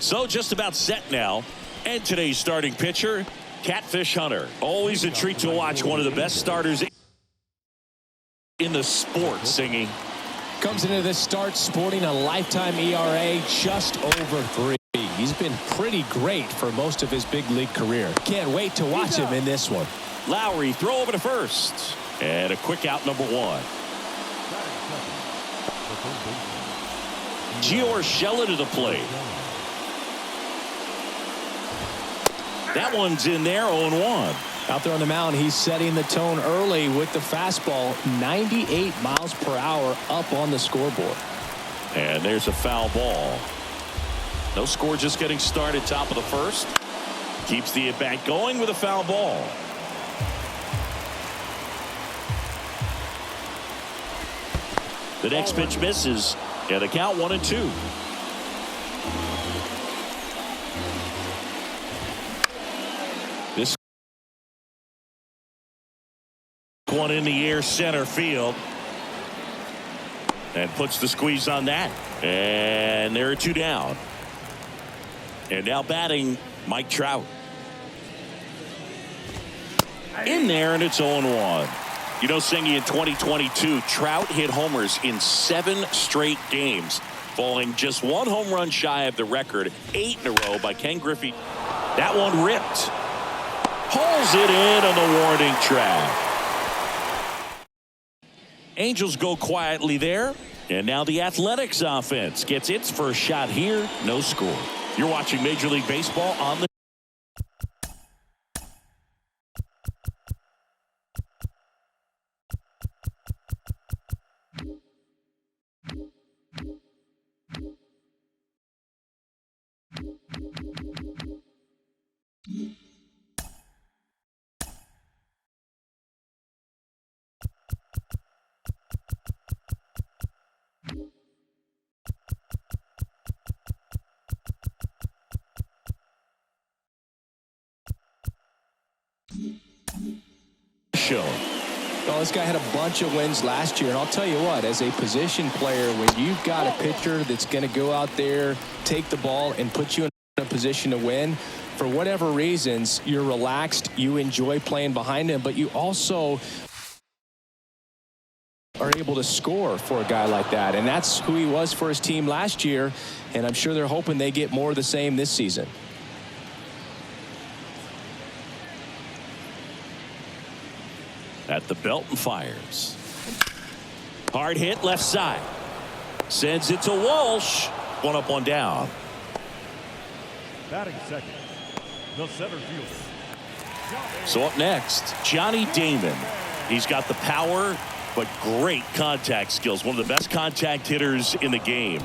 So just about set now. And today's starting pitcher, Catfish Hunter. Always a treat to watch one of the best starters in the sport, Singing. Comes into this start sporting a lifetime ERA just over 3. He's been pretty great for most of his big league career. Can't wait to watch him in this one. Lowry throw over to first. And a quick out, number 1. Gio Urshela to the plate. That one's in there, 0-1. Out there on the mound, he's setting the tone early with the fastball, 98 miles per hour up on the scoreboard. And there's a foul ball. No score, just getting started, top of the first. Keeps the at-bat going with a foul ball. The next pitch misses, and the count 1-2. This one in the air, center field, and puts the squeeze on that. And there are 2 down. And now batting, Mike Trout. In there, and it's 0-1. You know, Singy, in 2022, Trout hit homers in 7 straight games, falling just 1 home run shy of the record, 8 in a row by Ken Griffey. That one ripped. Pulls it in on the warning track. Angels go quietly there. And now the Athletics offense gets its first shot here. No score. You're watching Major League Baseball on the show. Well, this guy had a bunch of wins last year, and I'll tell you what, as a position player, when you've got a pitcher that's going to go out there, take the ball, and put you in a position to win, for whatever reasons, you're relaxed, you enjoy playing behind him, but you also are able to score for a guy like that, and that's who he was for his team last year, and I'm sure they're hoping they get more of the same this season. At the belt and fires. Hard hit left side. Sends it to Walsh. 1 up, 1 down. Batting second, the center fielder. So up next, Johnny Damon. He's got the power, but great contact skills. One of the best contact hitters in the game.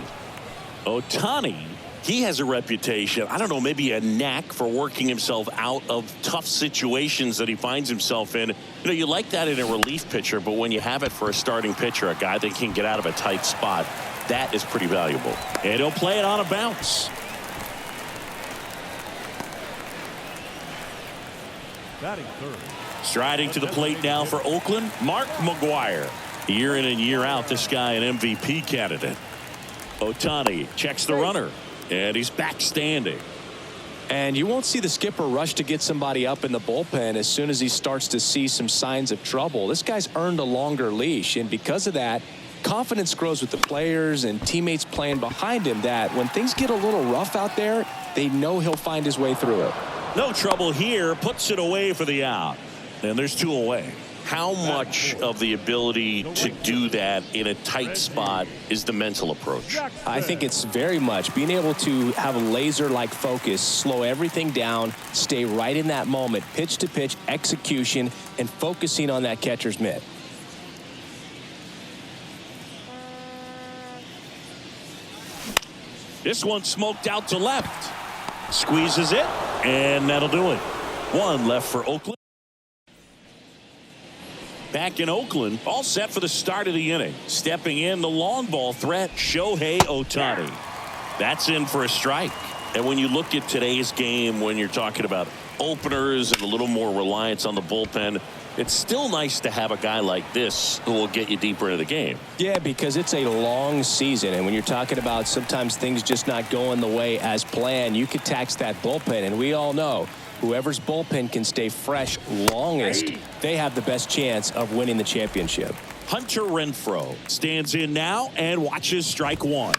Ohtani, he has a reputation, I don't know, maybe a knack for working himself out of tough situations that he finds himself in. You know, you like that in a relief pitcher, but when you have it for a starting pitcher, a guy that can get out of a tight spot, that is pretty valuable. And he'll play it on a bounce. Batting third. Striding to the plate now for Oakland, Mark McGwire. Year in and year out, this guy an MVP candidate. Ohtani checks the runner, and he's back standing. And you won't see the skipper rush to get somebody up in the bullpen as soon as he starts to see some signs of trouble. This guy's earned a longer leash, and because of that, confidence grows with the players and teammates playing behind him, that when things get a little rough out there, they know he'll find his way through it. No trouble here, puts it away for the out. And there's 2 away. How much of the ability to do that in a tight spot is the mental approach? I think it's very much being able to have a laser-like focus, slow everything down, stay right in that moment, pitch to pitch execution, and focusing on that catcher's mitt. This one smoked out to left. Squeezes it, and that'll do it. 1 left for Oakland. back in Oakland, all set for the start of the inning. Stepping in, the long ball threat, Shohei Ohtani. That's in for a strike. And when you look at today's game, when you're talking about openers and a little more reliance on the bullpen, it's still nice to have a guy like this who will get you deeper into the game. Yeah, because it's a long season, and when you're talking about sometimes things just not going the way as planned, you could tax that bullpen, and we all know whoever's bullpen can stay fresh longest, they have the best chance of winning the championship. Hunter Renfroe stands in now and watches strike one.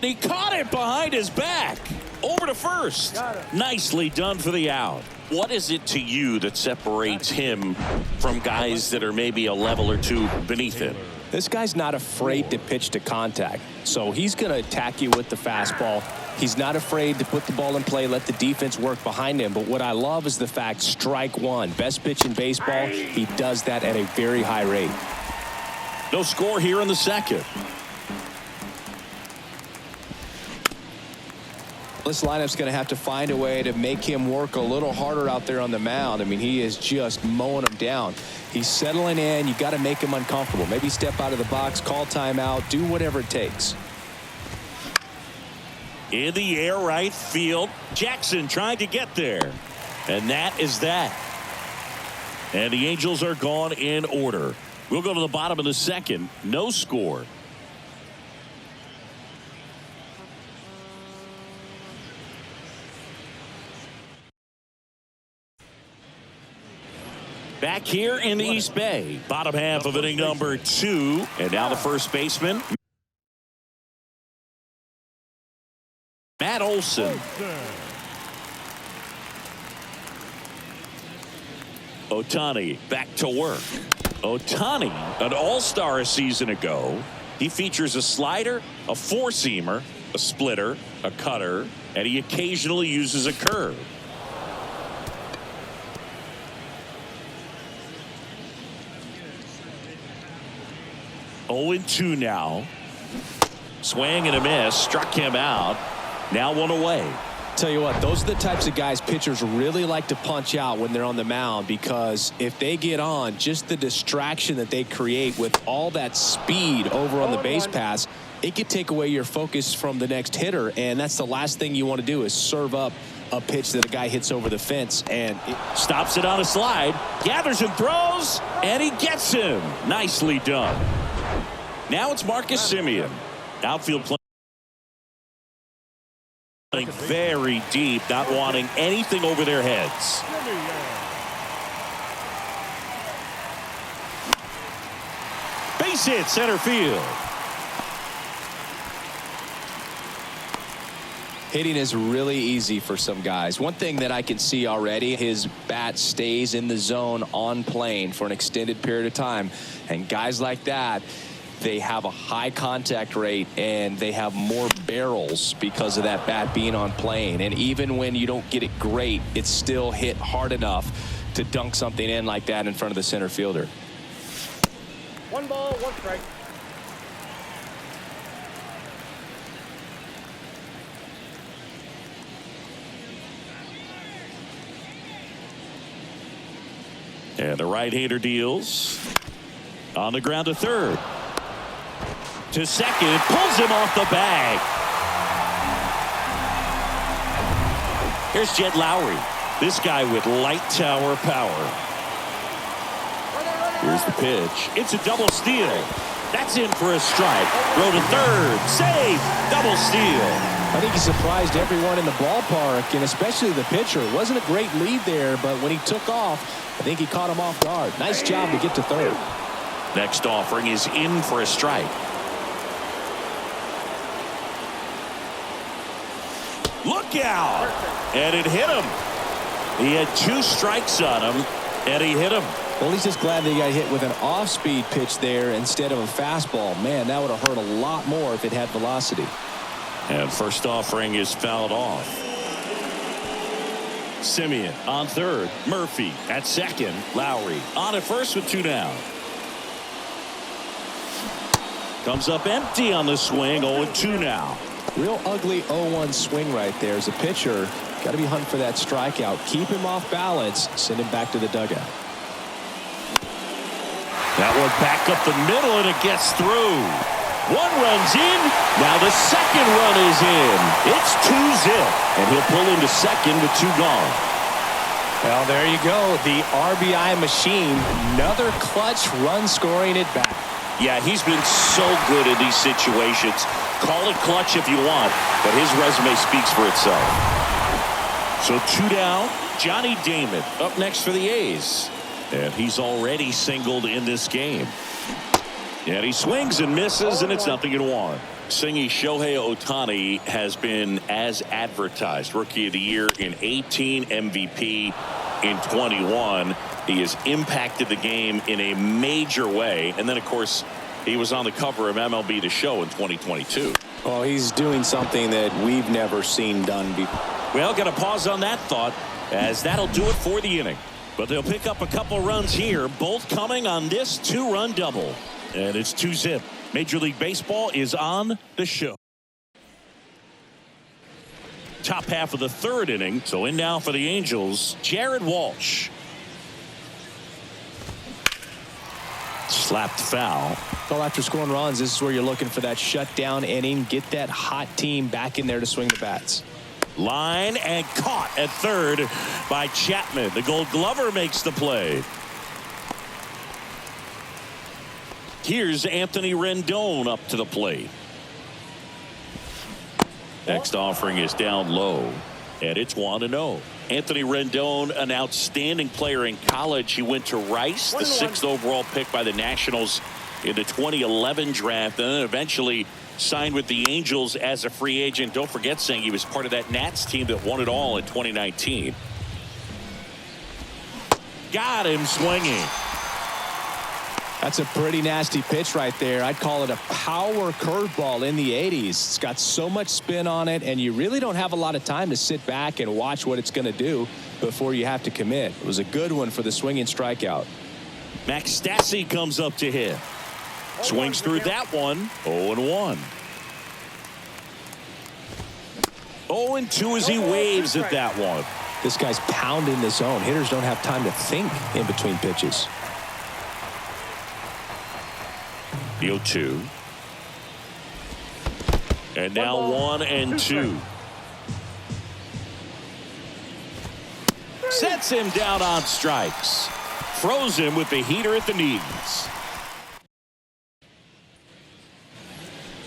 He caught it behind his back. Over to first. Nicely done for the out. What is it to you that separates him from guys that are maybe a level or two beneath him? This guy's not afraid to pitch to contact. So he's going to attack you with the fastball. He's not afraid to put the ball in play, let the defense work behind him. But what I love is the fact, strike one, best pitch in baseball. He does that at a very high rate. No score here in the second. This lineup's going to have to find a way to make him work a little harder out there on the mound. I mean, he is just mowing them down. He's settling in. You got to make him uncomfortable. Maybe step out of the box, call timeout, do whatever it takes. In the air, right field. Jackson trying to get there. And that is that. And the Angels are gone in order. We'll go to the bottom of the second. No score. Back here in the East Bay, bottom half of inning number 2, and now the first baseman, Matt Olson. Ohtani back to work. Ohtani, an all-star a season ago. He features a slider, a four-seamer, a splitter, a cutter, and he occasionally uses a curve. Oh, 2 now. Swing and a miss. Struck him out. Now one away. Tell you what, those are the types of guys pitchers really like to punch out when they're on the mound, because if they get on, just the distraction that they create with all that speed over on the base pass, it could take away your focus from the next hitter, and that's the last thing you want to do is serve up a pitch that a guy hits over the fence. And stops it on a slide, gathers and throws, and he gets him. Nicely done. Now it's Marcus Semien. Outfield playing very deep, not wanting anything over their heads. Base hit, center field. Hitting is really easy for some guys. One thing that I can see already, his bat stays in the zone on plane for an extended period of time. And guys like that, they have a high contact rate and they have more barrels because of that bat being on plane. And even when you don't get it great, it's still hit hard enough to dunk something in like that in front of the center fielder. 1 ball, 1 strike. And the right-hander deals. On the ground to third. To second, pulls him off the bag. Here's Jed Lowry. This guy with light tower power. Here's the pitch. It's a double steal. That's in for a strike. Throw to third. Save. Double steal. I think he surprised everyone in the ballpark, and especially the pitcher. It wasn't a great lead there, but when he took off, I think he caught him off guard. Nice job to get to third. Next offering is in for a strike. Look out! And it hit him. He had 2 strikes on him, and he hit him. Well, he's just glad that he got hit with an off-speed pitch there instead of a fastball. Man, that would have hurt a lot more if it had velocity. And first offering is fouled off. Semien on third. Murphy at second. Lowry on at first with 2 down. Comes up empty on the swing. 0-2 now. Real ugly 0-1 swing right there. As a pitcher, got to be hunting for that strikeout. Keep him off balance. Send him back to the dugout. That one back up the middle, and it gets through. One run's in. Now the second run is in. It's 2-zip, and he'll pull into second with 2 gone. Well, there you go. The RBI machine. Another clutch run scoring at bat. Yeah, he's been so good in these situations. Call it clutch if you want, but his resume speaks for itself. So 2 down. Johnny Damon up next for the A's. And he's already singled in this game. And he swings and misses, and it's 0-1. Singy Shohei Ohtani has been as advertised. Rookie of the Year in 18, MVP in 21. He has impacted the game in a major way. And then, of course, he was on the cover of MLB The Show in 2022. Well, he's doing something that we've never seen done before. Well, got to pause on that thought, as that'll do it for the inning. But they'll pick up a couple runs here, both coming on this 2-run double. And it's 2-zip. Major League Baseball is on the show. Top half of the 3rd inning. So in now for the Angels, Jared Walsh. Slapped foul. Well, after scoring runs, this is where you're looking for that shutdown inning. Get that hot team back in there to swing the bats. Line and caught at 3rd by Chapman. The Gold Glover makes the play. Here's Anthony Rendon up to the plate. Next offering is down low, and it's 1-0. Anthony Rendon, an outstanding player in college. He went to Rice, the 6th overall pick by the Nationals in the 2011 draft, and then eventually signed with the Angels as a free agent. Don't forget, saying he was part of that Nats team that won it all in 2019. Got him swinging. That's a pretty nasty pitch right there. I'd call it a power curveball in the 80s. It's got so much spin on it, and you really don't have a lot of time to sit back and watch what it's going to do before you have to commit. It was a good one for the swinging strikeout. Max Stassi comes up to hit. Swings through that one. 0-1. 0-2 as he waves at that one. This guy's pounding the zone. Hitters don't have time to think in between pitches. The 0-2. And now 1-2. Sets him down on strikes. Throws him with the heater at the knees.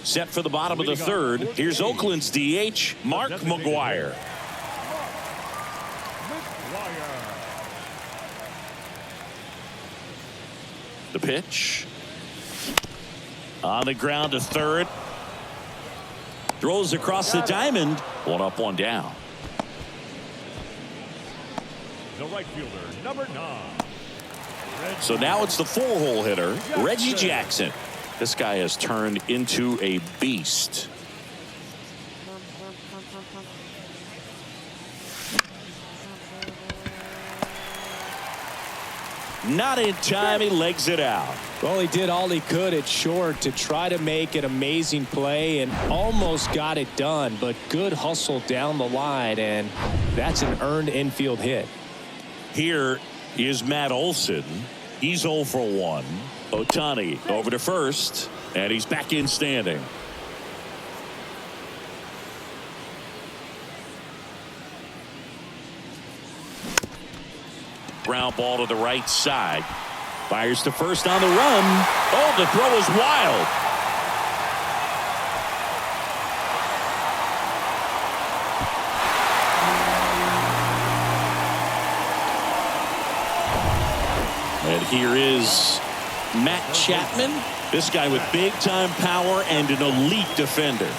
Set for the bottom of the 3rd. Here's Oakland's DH, Mark McGwire. The pitch. On the ground to 3rd. Throws across the diamond. 1 up, 1 down. The right fielder, number 9. So now it's the 4-hole hitter, Reggie Jackson. This guy has turned into a beast. Not in time. He legs it out. Well, he did all he could at short to try to make an amazing play and almost got it done, but good hustle down the line, and that's an earned infield hit. Here is Matt Olson. He's 0 for 1. Ohtani over to first, and he's back in standing. Ground ball to the right side. Fires to first on the run. Oh, the throw is wild. And here is Matt Chapman. This guy with big time power and an elite defender.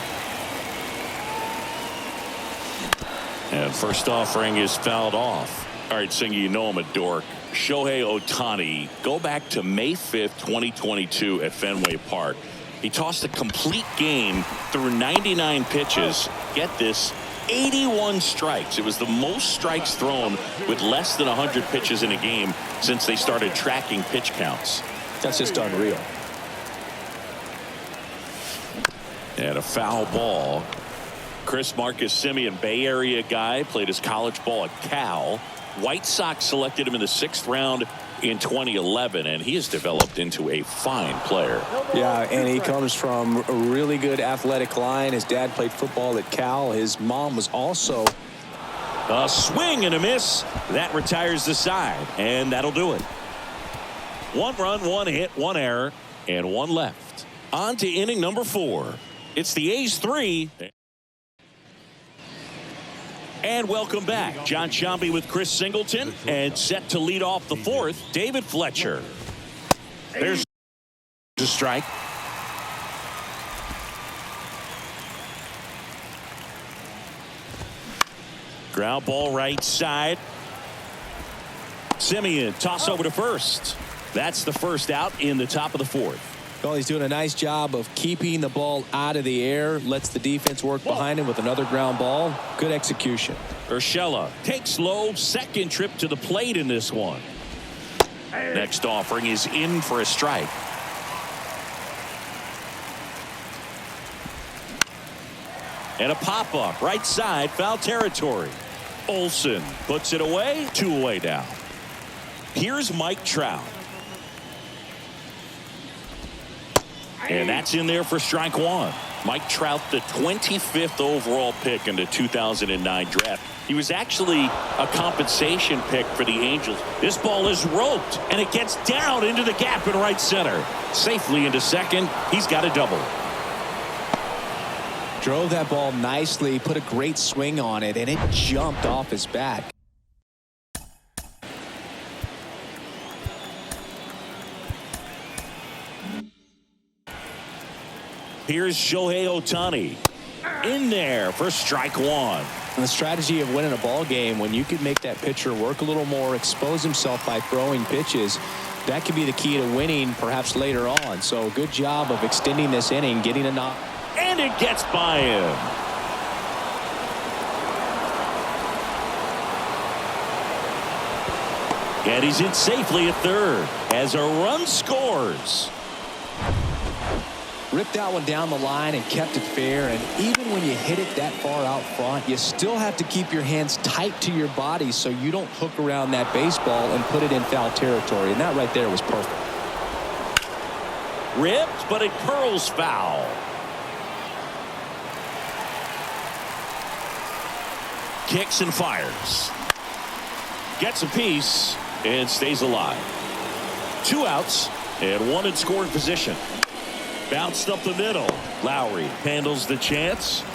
And first offering is fouled off. All right, Singy, you know I'm a dork. Shohei Ohtani, go back to May 5th, 2022 at Fenway Park. He tossed a complete game through 99 pitches. Get this, 81 strikes. It was the most strikes thrown with less than 100 pitches in a game since they started tracking pitch counts. That's just unreal. And a foul ball. Chris Marcus Simeon, Bay Area guy, played his college ball at Cal. White Sox selected him in the 6th round in 2011, and he has developed into a fine player. Yeah, and he comes from a really good athletic line. His dad played football at Cal. His mom was also. A swing and a miss. That retires the side, and that'll do it. 1 run, 1 hit, 1 error, and 1 left. On to inning number 4. It's the A's 3. And welcome back. John Sciambi with Chris Singleton, and set to lead off the 4th, David Fletcher. There's a strike. Ground ball right side. Simeon toss over to first. That's the first out in the top of the 4th. Well, he's doing a nice job of keeping the ball out of the air. Lets the defense work behind him with another ground ball. Good execution. Urshela takes low. Second trip to the plate in this one. Next offering is in for a strike. And a pop-up right side, foul territory. Olsen puts it away. 2 away now. Here's Mike Trout. And that's in there for strike 1. Mike Trout, the 25th overall pick in the 2009 draft. He was actually a compensation pick for the Angels. This ball is roped, and it gets down into the gap in right center. Safely into second. He's got a double. Drove that ball nicely, put a great swing on it, and it jumped off his bat. Here's Shohei Ohtani. In there for strike 1. And the strategy of winning a ball game, when you could make that pitcher work a little more, expose himself by throwing pitches, that could be the key to winning perhaps later on. So good job of extending this inning, getting a knock. And it gets by him. And he's in safely at third as a run scores. Ripped that one down the line and kept it fair. And even when you hit it that far out front, you still have to keep your hands tight to your body so you don't hook around that baseball and put it in foul territory. And that right there was perfect. Ripped, but it curls foul. Kicks and fires. Gets a piece and stays alive. 2 outs and 1 in scoring position. Bounced up the middle. Lowry handles the chance.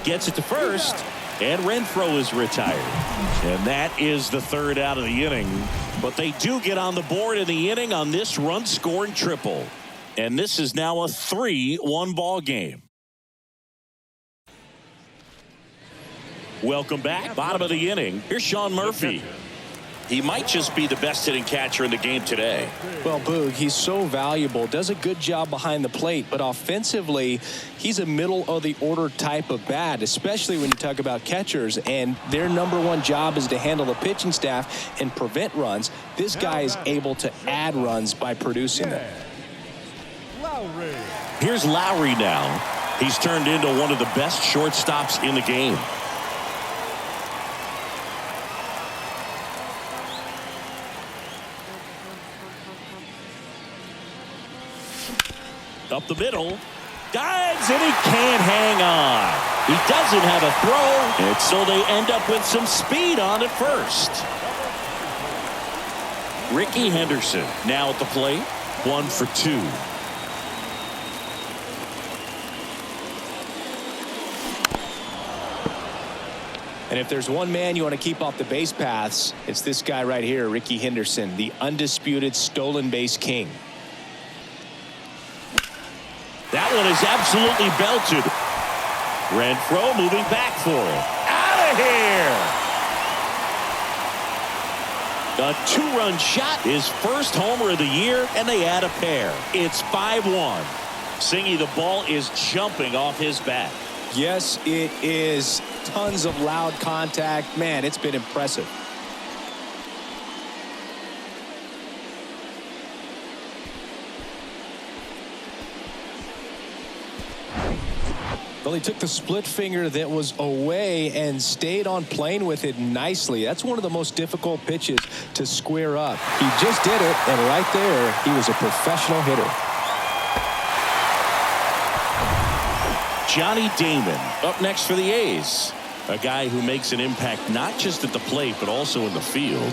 Gets it to first. And Renfroe is retired. And that is the 3rd out of the inning. But they do get on the board in the inning on this run-scoring triple. And this is now a 3-1 ball game. Welcome back. Bottom of the inning. Here's Sean Murphy. He might just be the best hitting catcher in the game today. Well, Boog, he's so valuable, does a good job behind the plate, but offensively, he's a middle-of-the-order type of bat, especially when you talk about catchers, and their #1 job is to handle the pitching staff and prevent runs. This guy is able to add runs by producing them. Here's Lowry now. He's turned into one of the best shortstops in the game. Up the middle. Dives, and he can't hang on. He doesn't have a throw, and so they end up with some speed on at first. Ricky Henderson now at the plate. 1 for 2. And if there's one man you want to keep off the base paths, it's this guy right here, Ricky Henderson, the undisputed stolen base king. That one is absolutely belted. Renfroe moving back for it. Out of here. A 2-run shot. His first homer of the year, and they add a pair. It's 5-1. Singy, the ball is jumping off his bat. Yes, it is. Tons of loud contact. Man, it's been impressive. Well, he took the split finger that was away and stayed on plane with it nicely. That's one of the most difficult pitches to square up. He just did it, and right there, he was a professional hitter. Johnny Damon up next for the A's. A guy who makes an impact not just at the plate, but also in the field.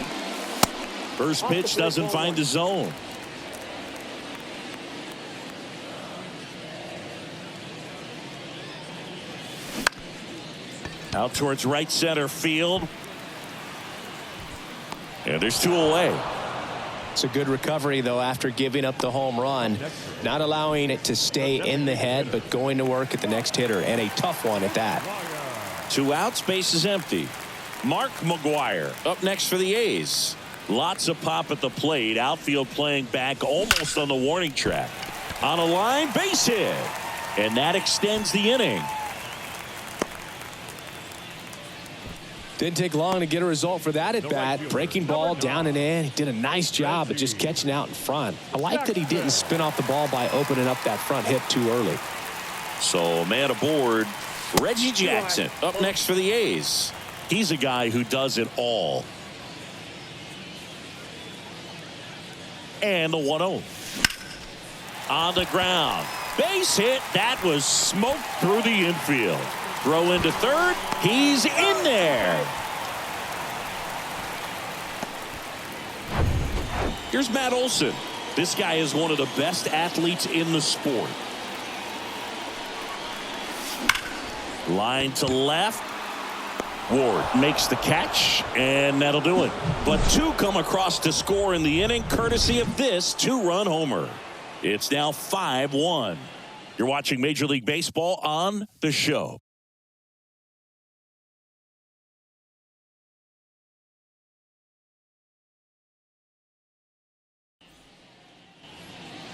First pitch doesn't find the zone. Out towards right center field. And there's 2 away. It's a good recovery, though, after giving up the home run. Not allowing it to stay in the head, but going to work at the next hitter, and a tough one at that. 2 outs, base is empty. Mark McGwire up next for the A's. Lots of pop at the plate. Outfield playing back almost on the warning track. On a line, base hit. And that extends the inning. Didn't take long to get a result for that at bat. Breaking ball down and in. He did a nice job of just catching out in front. I like that he didn't spin off the ball by opening up that front hit too early. So man aboard. Reggie Jackson up next for the A's. He's a guy who does it all. And the 1-0. On the ground. Base hit. That was smoked through the infield. Throw into third. He's in there. Here's Matt Olson. This guy is one of the best athletes in the sport. Line to left. Ward makes the catch, and that'll do it. But 2 come across to score in the inning, courtesy of this 2-run homer. It's now 5-1. You're watching Major League Baseball on The Show.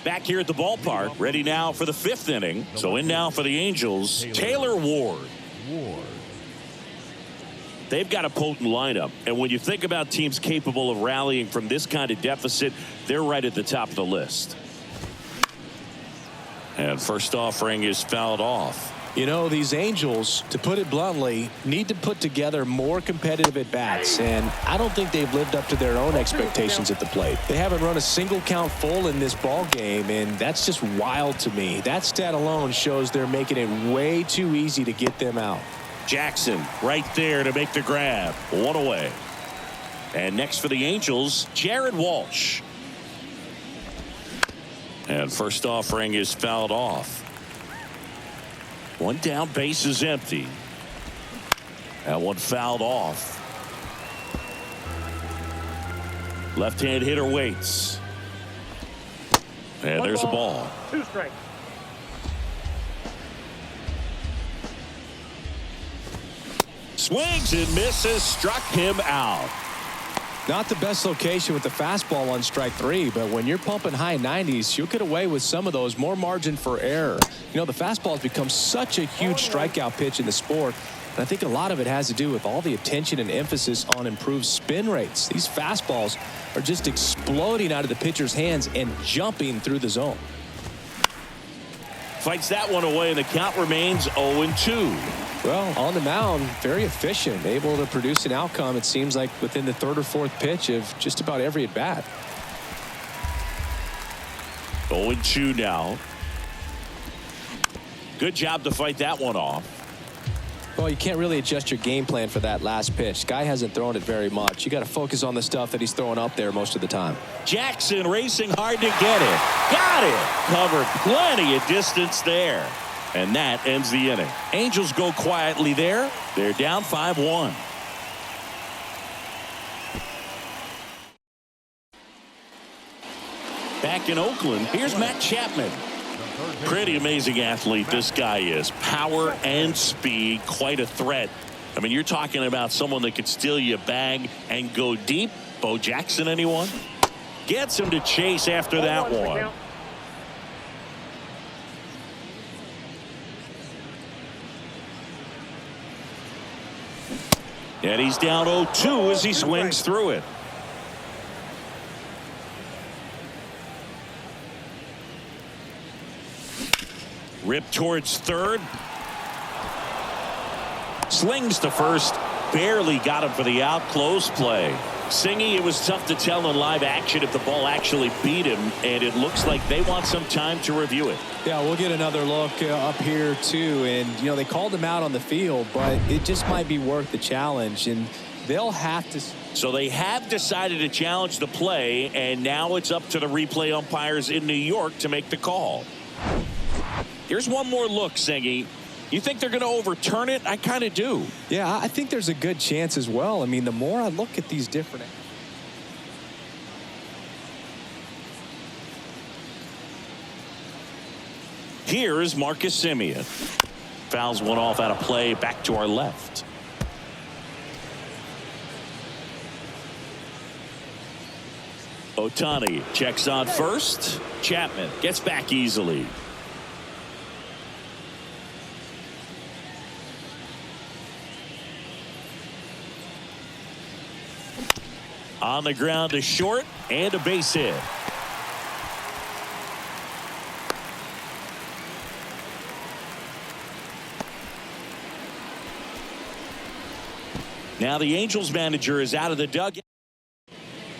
Back here at the ballpark, ready now for the 5th inning. So in now for the Angels, Taylor Ward. They've got a potent lineup, and when you think about teams capable of rallying from this kind of deficit, they're right at the top of the list. And first offering is fouled off. You know, these Angels, to put it bluntly, need to put together more competitive at-bats, and I don't think they've lived up to their own expectations at the plate. They haven't run a single count full in this ball game, and that's just wild to me. That stat alone shows they're making it way too easy to get them out. Jackson right there to make the grab. 1 away. And next for the Angels, Jared Walsh. And first offering is fouled off. 1 down, base is empty. That one fouled off. Left-hand hitter waits. And there's a ball. 2 strikes. Swings and misses, struck him out. Not the best location with the fastball on strike 3, but when you're pumping high 90s, you'll get away with some of those. More margin for error. You know, the fastball has become such a huge strikeout pitch in the sport, and I think a lot of it has to do with all the attention and emphasis on improved spin rates. These fastballs are just exploding out of the pitcher's hands and jumping through the zone. Fights that one away, and the count remains 0-2. Well, on the mound, very efficient, able to produce an outcome, it seems like, within the 3rd or 4th pitch of just about every at-bat. 0-2 now. Good job to fight that one off. Well, you can't really adjust your game plan for that last pitch. Guy hasn't thrown it very much. You got to focus on the stuff that he's throwing up there most of the time. Jackson racing hard to get it. Got it. Covered plenty of distance there. And that ends the inning. Angels go quietly there. They're down 5-1. Back in Oakland, here's Matt Chapman. Pretty amazing athlete this guy is. Power and speed, quite a threat. I mean, you're talking about someone that could steal you a bag and go deep. Bo Jackson, anyone? Gets him to chase after that one. And he's down 0-2 as he swings through it. Rip towards third. Slings to first. Barely got him for the out. Close play. Singy, it was tough to tell in live action if the ball actually beat him, and it looks like they want some time to review it. Yeah, we'll get another look up here too, and they called him out on the field, but it just might be worth the challenge, and they'll have to. So they have decided to challenge the play, and now it's up to the replay umpires in New York to make the call. Here's one more look, Singy. You think they're going to overturn it? I kind of do. Yeah, I think there's a good chance as well. I mean, the more I look at these different. Here is Marcus Semien. Fouls one off out of play, back to our left. Ohtani checks on first. Chapman gets back easily. On the ground to short, and a base hit. Now the Angels manager is out of the dugout.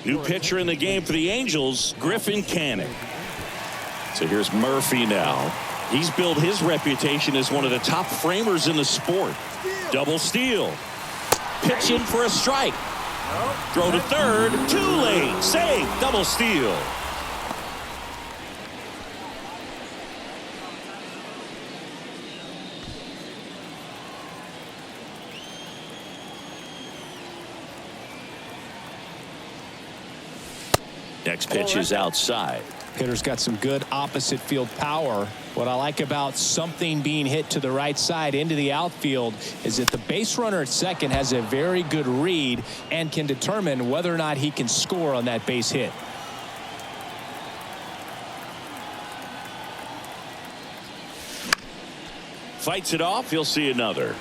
New pitcher in the game for the Angels, Griffin Canning. So here's Murphy now. He's built his reputation as one of the top framers in the sport. Double steal. Pitch in for a strike. Throw to third. Too late. Save. Double steal. Next pitch is outside. Hitter's got some good opposite field power. What I like about something being hit to the right side into the outfield is that the base runner at second has a very good read and can determine whether or not he can score on that base hit. Fights it off. He'll see another.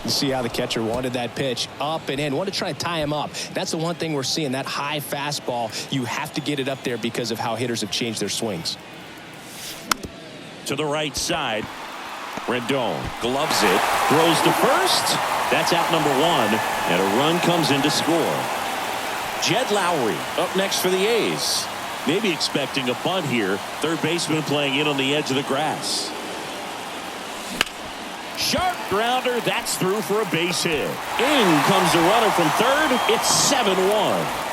You see how the catcher wanted that pitch up and in. Want to try and tie him up. That's the one thing we're seeing, that high fastball. You have to get it up there because of how hitters have changed their swings. To the right side. Rendon gloves it. Throws to first. That's out number one. And a run comes in to score. Jed Lowry up next for the A's. Maybe expecting a bunt here. Third baseman playing in on the edge of the grass. Sharp grounder. That's through for a base hit. In comes the runner from third. It's 7-1.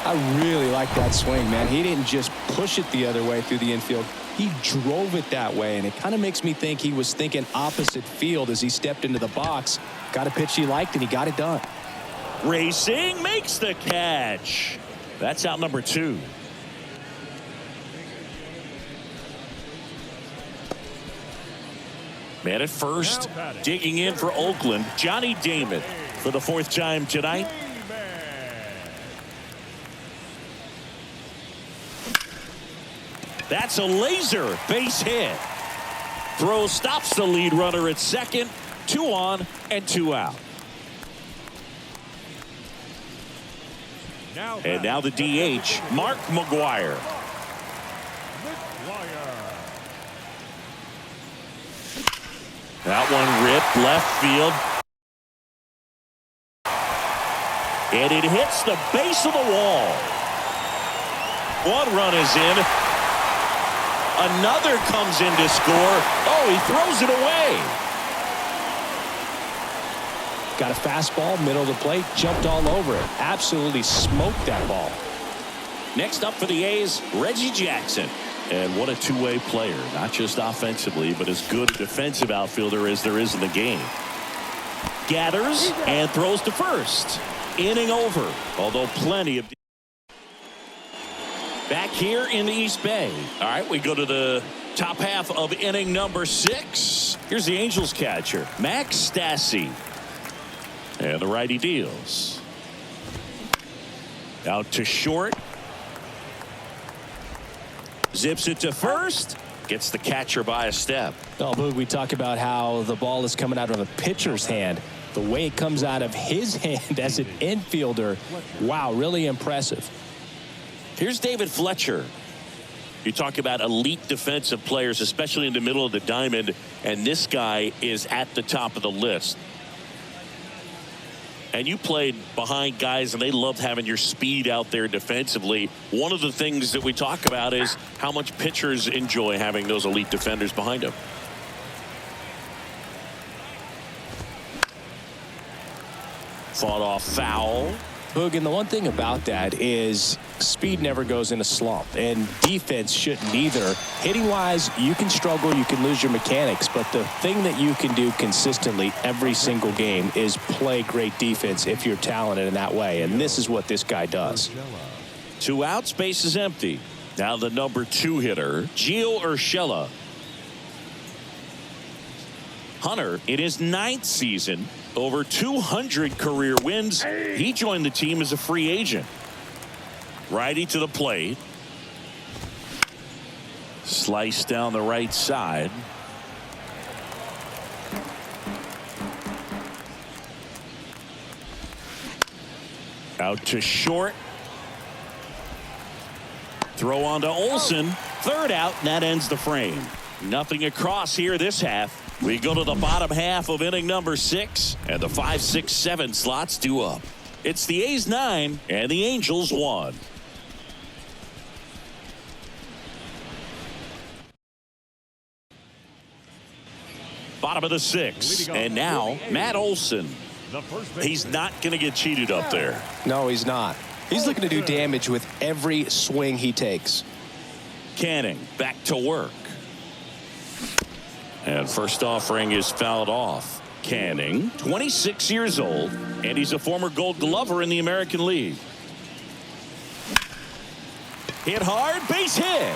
I really like that swing, man. He didn't just push it the other way through the infield. He drove it that way, and it kind of makes me think he was thinking opposite field as he stepped into the box. Got a pitch he liked, and he got it done. Racing makes the catch. That's out number two. Man at first, digging in for Oakland, Johnny Damon for the fourth time tonight. That's a laser base hit. Throw stops the lead runner at second. 2 on and 2 out. And now the DH, Mark McGwire. That one ripped left field. And it hits the base of the wall. One run is in. Another comes in to score. Oh, he throws it away. Got a fastball, middle of the plate, jumped all over it. Absolutely smoked that ball. Next up for the A's, Reggie Jackson. And what a two-way player, not just offensively, but as good a defensive outfielder as there is in the game. Gathers and throws to first. Inning over, although plenty of. Back here in the East Bay. All right, we go to the top half of inning number 6. Here's the Angels catcher, Max Stassi. And the righty deals. Out to short. Zips it to first. Gets the catcher by a step. Oh, Boog, we talk about how the ball is coming out of a pitcher's hand. The way it comes out of his hand as an infielder. Wow, really impressive. Here's David Fletcher. You talk about elite defensive players, especially in the middle of the diamond, and this guy is at the top of the list. And you played behind guys, and they loved having your speed out there defensively. One of the things that we talk about is how much pitchers enjoy having those elite defenders behind them. Fought off foul. Hoog, and the one thing about that is speed never goes in a slump, and defense shouldn't either. Hitting wise, you can struggle, you can lose your mechanics, but the thing that you can do consistently every single game is play great defense if you're talented in that way, and this is what this guy does. 2 outs, base is empty. Now the number 2 hitter, Gio Urshela. Hunter, in his 9th season, over 200 career wins. He joined the team as a free agent. Righty to the plate. Slice down the right side. Out to short. Throw on to Olsen. 3rd out, and that ends the frame. Nothing across here this half. We go to the bottom half of inning number 6, and the 5, 6, 7 slots due up. It's the A's 9 and the Angels 1. Bottom of the 6th, and now Matt Olsen. He's not going to get cheated up there. No, he's not. He's looking to do damage with every swing he takes. Canning back to work. And first offering is fouled off. Canning, 26 years old, and he's a former Gold Glover in the American League. Hit hard, base hit.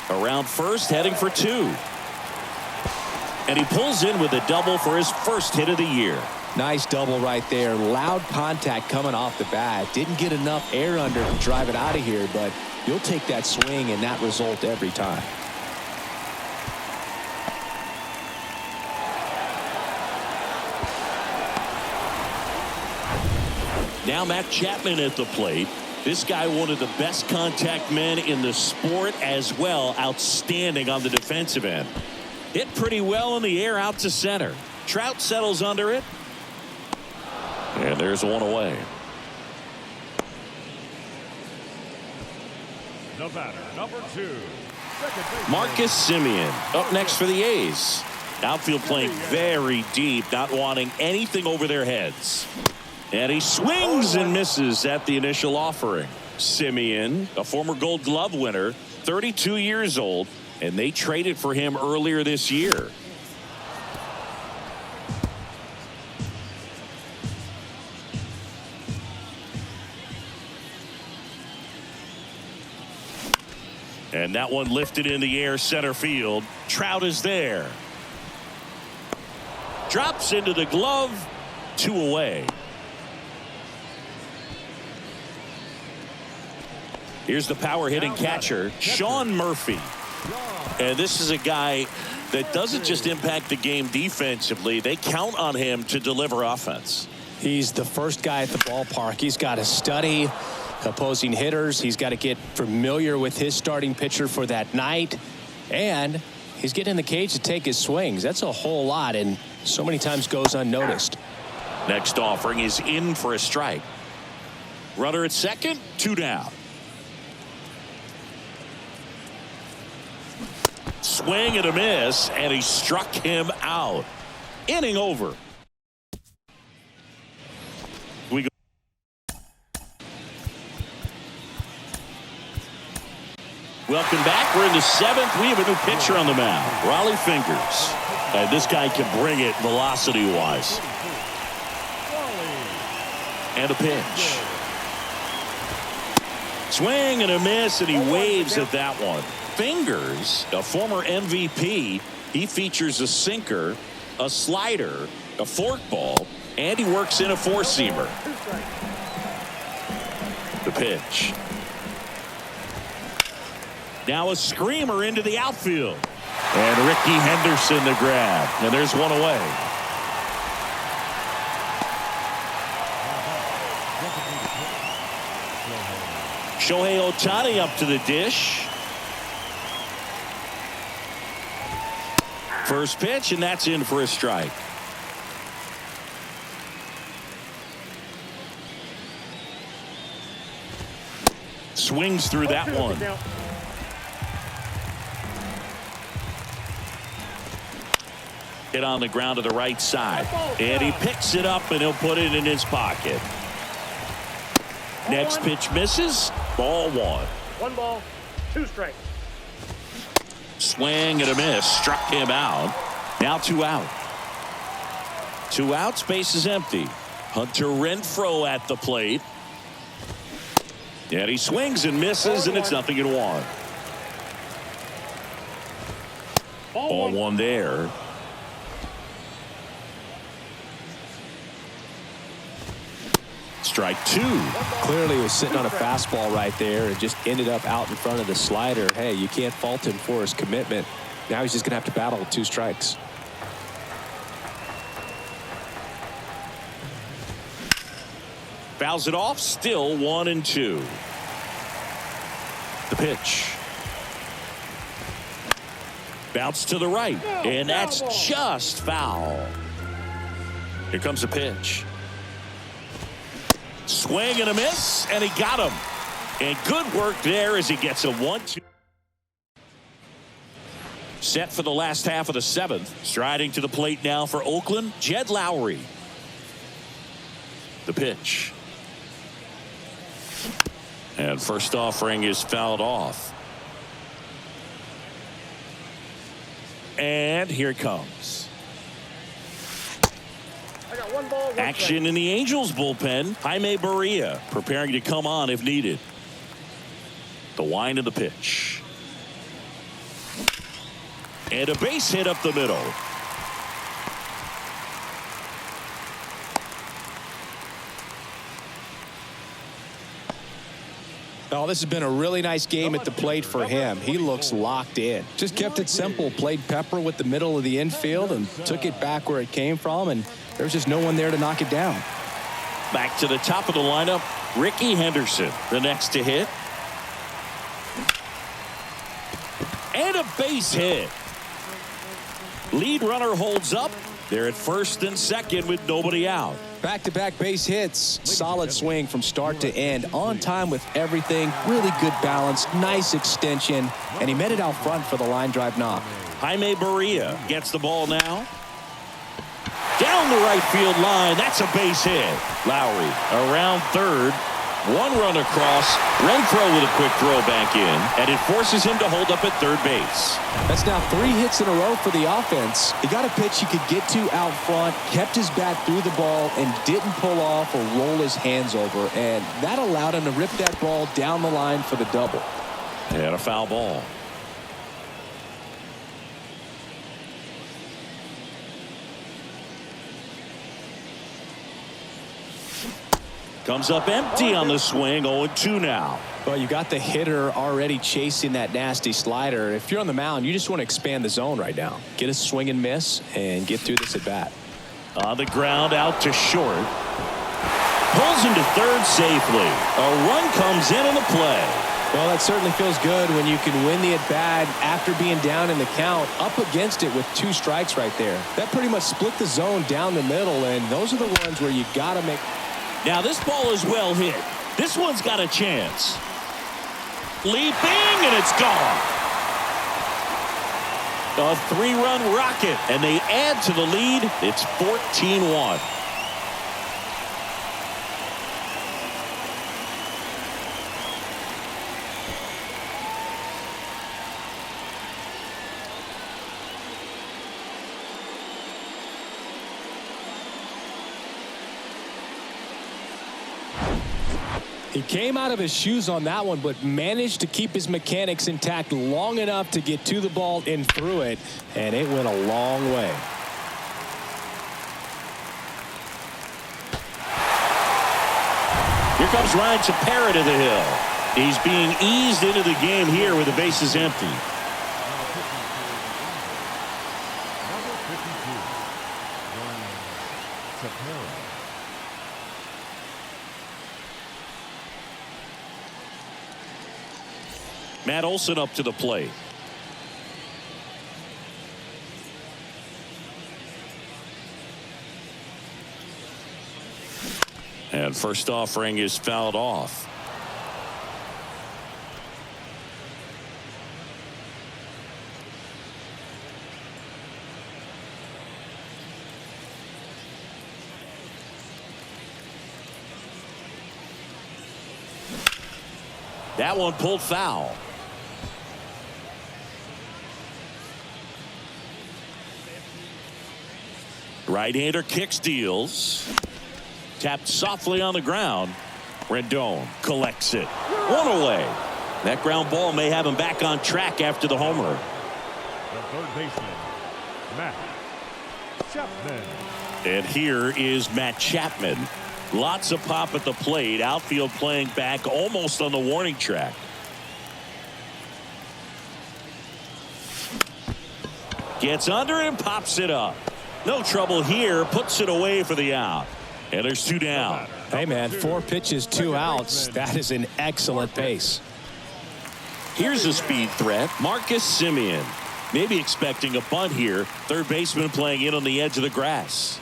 Around first, heading for 2. And he pulls in with a double for his first hit of the year. Nice double right there. Loud contact coming off the bat. Didn't get enough air under to drive it out of here, but you'll take that swing and that result every time. Now Matt Chapman at the plate. This guy, one of the best contact men in the sport as well. Outstanding on the defensive end. Hit pretty well in the air out to center. Trout settles under it. And there's one away. The batter, number 2. Marcus Semien up next for the A's. Outfield playing very deep, not wanting anything over their heads. And he swings and misses at the initial offering. Semien, a former Gold Glove winner, 32 years old, and they traded for him earlier this year. And that one lifted in the air center field. Trout is there. Drops into the glove. 2 away. Here's the power hitting catcher, Sean Murphy. And this is a guy that doesn't just impact the game defensively. They count on him to deliver offense. He's the first guy at the ballpark. He's got to study opposing hitters. He's got to get familiar with his starting pitcher for that night. And he's getting in the cage to take his swings. That's a whole lot, and so many times goes unnoticed. Next offering is in for a strike. Runner at second, 2 down. Swing and a miss, and he struck him out. Inning over. We go. Welcome back. We're in the 7th. We have a new pitcher on the mound, Raleigh Fingers. And this guy can bring it velocity-wise. And a pitch. Swing and a miss, and he waves at that one. Fingers, a former MVP, he features a sinker, a slider, a forkball, and he works in a 4-seamer. The pitch. Now a screamer into the outfield. And Ricky Henderson the grab. And there's one away. Shohei Ohtani up to the dish. First pitch, and that's in for a strike. Swings through that one. Hit on the ground to the right side. And he picks it up, and he'll put it in his pocket. Next pitch misses. Ball one. 1 ball, 2 strikes. Swing and a miss. Struck him out. Now 2 out. 2 outs. Base is empty. Hunter Renfroe at the plate. And he swings and misses, and it's 0-1. Ball one there. Strike 2. Clearly was sitting on a fastball right there and just ended up out in front of the slider. Hey, you can't fault him for his commitment. Now he's just going to have to battle with 2 strikes. Fouls it off. Still 1-2. The pitch. Bounce to the right. And that's just foul. Here comes a pitch. Swing and a miss, and he got him. And good work there as he gets a 1-2. Set for the last half of the 7th. Striding to the plate now for Oakland, Jed Lowry. The pitch. And first offering is fouled off. And here it comes. I got 1 ball, 1 Action strike. in the Angels bullpen. Jaime Barria preparing to come on if needed. The wind of the pitch. And a base hit up the middle. Oh, this has been a really nice game at the plate for him. He looks locked in. Just kept it simple. Played pepper with the middle of the infield and took it back where it came from. And there's just no one there to knock it down. Back to the top of the lineup. Ricky Henderson, the next to hit. And a base hit. Lead runner holds up. They're at first and second with nobody out. Back-to-back base hits. Solid swing from start to end. On time with everything. Really good balance. Nice extension. And he met it out front for the line drive knock. Jaime Barria gets the ball now. Down the right field line. That's a base hit. Lowry around third. 1 run across. Renfroe with a quick throw back in. And it forces him to hold up at third base. That's now 3 hits in a row for the offense. He got a pitch he could get to out front, kept his bat through the ball, and didn't pull off or roll his hands over. And that allowed him to rip that ball down the line for the double. And a foul ball. Comes up empty on the swing. 0-2 now. Well, you got the hitter already chasing that nasty slider. If you're on the mound, you just want to expand the zone right now. Get a swing and miss and get through this at bat. On the ground out to short. Pulls him to third safely. A run comes in on the play. Well, that certainly feels good when you can win the at bat after being down in the count, up against it with 2 strikes right there. That pretty much split the zone down the middle, and those are the ones where you got to make. Now this ball is well hit. This one's got a chance. Leaping, and it's gone. A 3-run rocket, and they add to the lead. It's 14-1. He came out of his shoes on that one, but managed to keep his mechanics intact long enough to get to the ball and through it, and it went a long way. Here comes Ryan Tepera to the hill. He's being eased into the game here with the bases empty. Number 52, Ryan Tepera. Matt Olson up to the plate. And first offering is fouled off. That one pulled foul. Right-hander kicks, deals. Tapped softly on the ground. Rendon collects it. One away. That ground ball may have him back on track after the homer. The third baseman, Matt Chapman. And here is Matt Chapman. Lots of pop at the plate. Outfield playing back almost on the warning track. Gets under it and pops it up. No trouble here. Puts it away for the out. And there's two down. Hey, man, 4 pitches, 2 outs. That is an excellent pace. Here's a speed threat. Marcus Semien. Maybe expecting a bunt here. Third baseman playing in on the edge of the grass.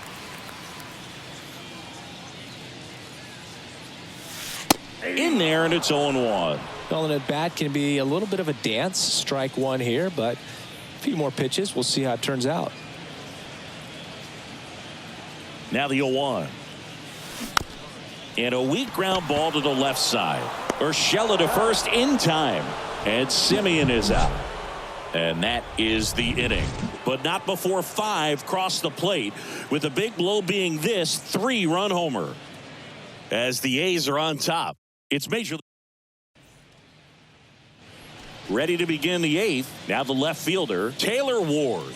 In there, and it's 0-1. Well, an at bat can be a little bit of a dance. Strike one here, but a few more pitches. We'll see how it turns out. Now the 0-1. And a weak ground ball to the left side. Urshela to first in time. And Semien is out. And that is the inning. But not before 5 cross the plate, with a big blow being this 3-run homer. As the A's are on top. It's Major League. Ready to begin the 8th. Now the left fielder, Taylor Ward.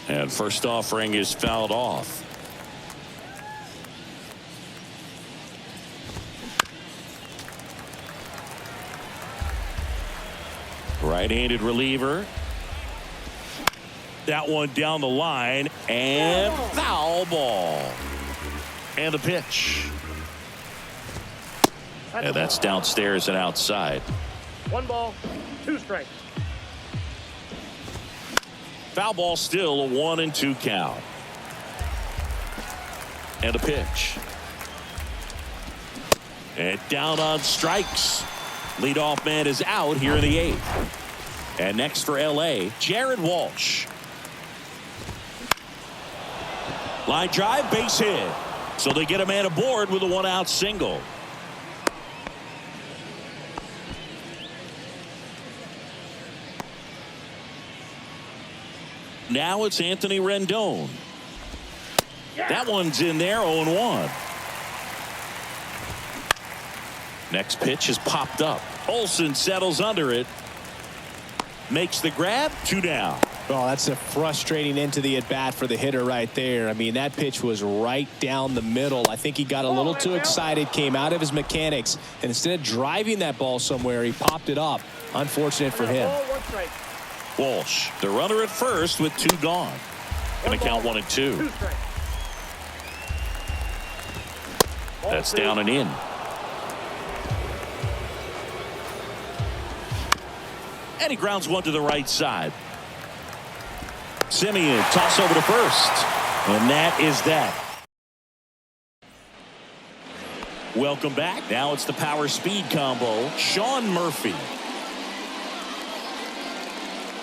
And first offering is fouled off. Right-handed reliever. That one down the line. And foul ball. And the pitch. And that's downstairs and outside. 1 ball, 2 strikes. Foul ball, still a 1-2 count. And a pitch. And down on strikes. Leadoff man is out here in the 8th. And next for LA, Jared Walsh. Line drive, base hit. So they get a man aboard with a 1-out single. Now it's Anthony Rendon. That one's in there, 0-1. Next pitch is popped up. Olson settles under it. Makes the grab, 2 down. Oh, that's a frustrating end to the at-bat for the hitter right there. I mean, that pitch was right down the middle. I think he got a little too excited, came out of his mechanics, and instead of driving that ball somewhere, he popped it up. Unfortunate for him. Walsh, the runner at first with 2 gone. Going to count 1 and 2. That's down and in. And he grounds one to the right side. Semien toss over to first. And that is that. Welcome back. Now it's the power speed combo. Sean Murphy.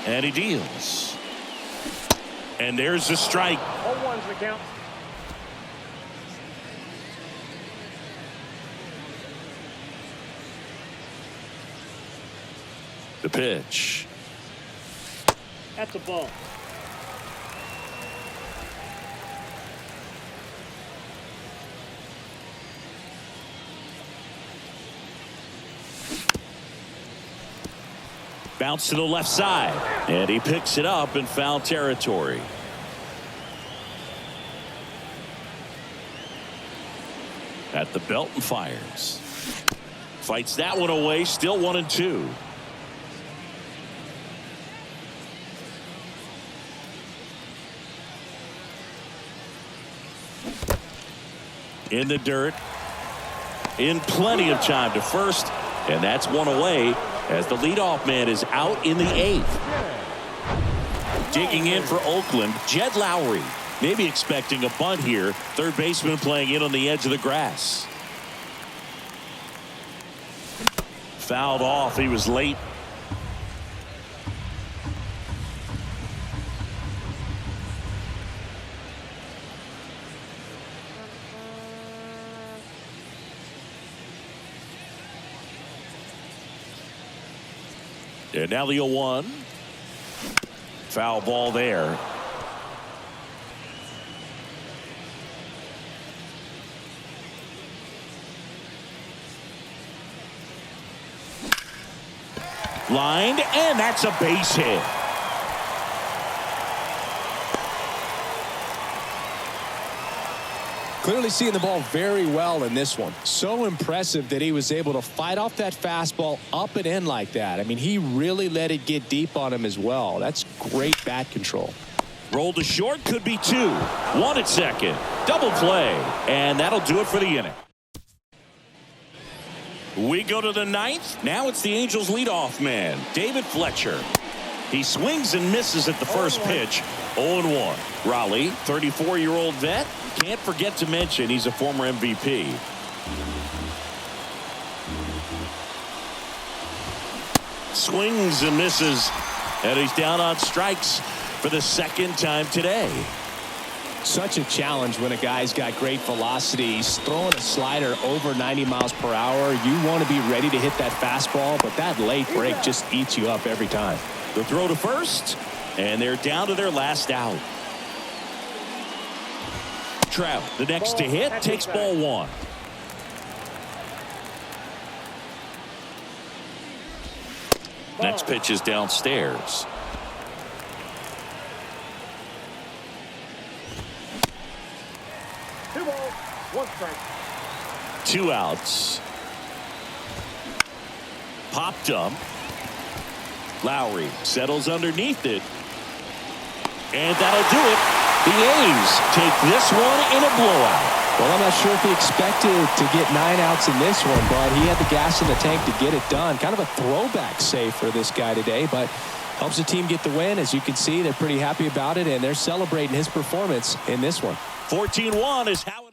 And he deals. And there's the strike. 0-1's the count. The pitch. That's a ball. Bounce to the left side. And he picks it up in foul territory. At the belt and fires. Fights that one away. Still 1 and 2. In the dirt. In plenty of time to first. And that's 1 away. as the leadoff man is out in the 8th. Digging in for Oakland, Jed Lowry. Maybe expecting a bunt here. Third baseman playing in on the edge of the grass. Fouled off. He was late. And now the 0-1. Foul ball there. Lined, and that's a base hit. Clearly seeing the ball very well in this one. So impressive that he was able to fight off that fastball up and in like that. I mean, he really let it get deep on him as well. That's great bat control. Rolled to short, could be 2. 1 at second. Double play, and that'll do it for the inning. We go to the 9th. Now it's the Angels leadoff man, David Fletcher. He swings and misses at the first pitch. 0-1. Raleigh, 34-year-old vet. Can't forget to mention he's a former MVP. Swings and misses, and he's down on strikes for the second time today. Such a challenge when a guy's got great velocity. He's throwing a slider over 90 miles per hour. You want to be ready to hit that fastball, but that late break just eats you up every time. The throw to first, and they're down to their last out. Trout, the next to hit, takes ball 1. Next pitch is downstairs. Two balls, 1 strike. 2 outs. Popped up. Lowry settles underneath it. And that'll do it. The A's take this one in a blowout. Well, I'm not sure if he expected to get 9 outs in this one, but he had the gas in the tank to get it done. Kind of a throwback save for this guy today, but helps the team get the win. As you can see, they're pretty happy about it, and they're celebrating his performance in this one. 14-1 is how